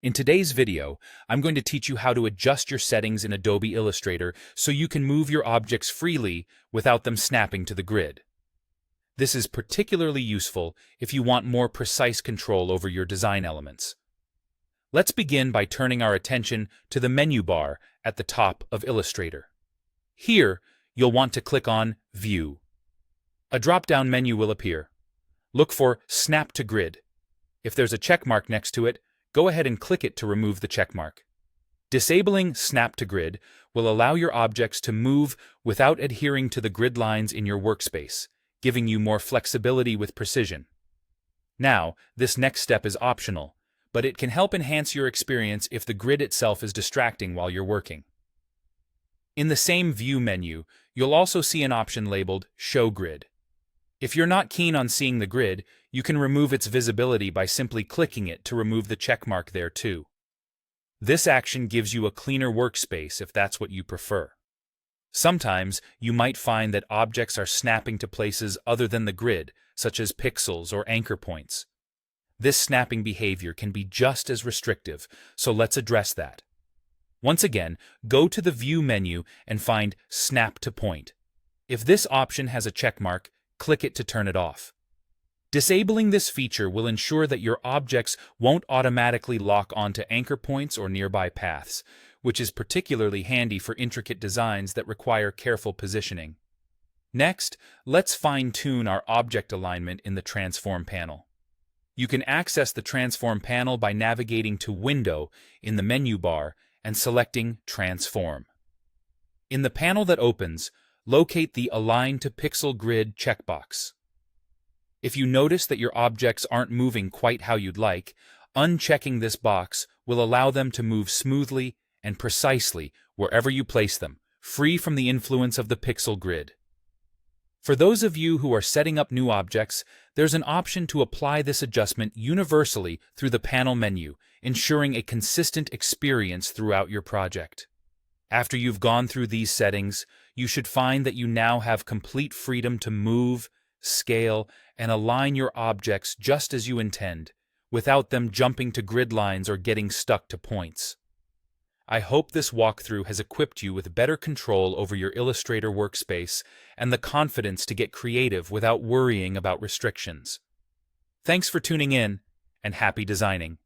In today's video, I'm going to teach you how to adjust your settings in Adobe Illustrator so you can move your objects freely without them snapping to the grid. This is particularly useful if you want more precise control over your design elements. Let's begin by turning our attention to the menu bar at the top of Illustrator. Here, you'll want to click on View. A drop-down menu will appear. Look for Snap to Grid. If there's a check mark next to it, go ahead and click it to remove the checkmark. Disabling Snap to Grid will allow your objects to move without adhering to the grid lines in your workspace, giving you more flexibility with precision. Now, this next step is optional, but it can help enhance your experience if the grid itself is distracting while you're working. In the same View menu, you'll also see an option labeled Show Grid. If you're not keen on seeing the grid, you can remove its visibility by simply clicking it to remove the checkmark there too. This action gives you a cleaner workspace if that's what you prefer. Sometimes you might find that objects are snapping to places other than the grid, such as pixels or anchor points. This snapping behavior can be just as restrictive, so let's address that. Once again, go to the View menu and find Snap to Point. If this option has a checkmark, click it to turn it off. Disabling this feature will ensure that your objects won't automatically lock onto anchor points or nearby paths, which is particularly handy for intricate designs that require careful positioning. Next, let's fine-tune our object alignment in the Transform panel. You can access the Transform panel by navigating to Window in the menu bar and selecting Transform. In the panel that opens, locate the Align to Pixel Grid checkbox. If you notice that your objects aren't moving quite how you'd like, unchecking this box will allow them to move smoothly and precisely wherever you place them, free from the influence of the pixel grid. For those of you who are setting up new objects, there's an option to apply this adjustment universally through the panel menu, ensuring a consistent experience throughout your project. After you've gone through these settings, you should find that you now have complete freedom to move, scale, and align your objects just as you intend, without them jumping to grid lines or getting stuck to points. I hope this walkthrough has equipped you with better control over your Illustrator workspace and the confidence to get creative without worrying about restrictions. Thanks for tuning in, and happy designing.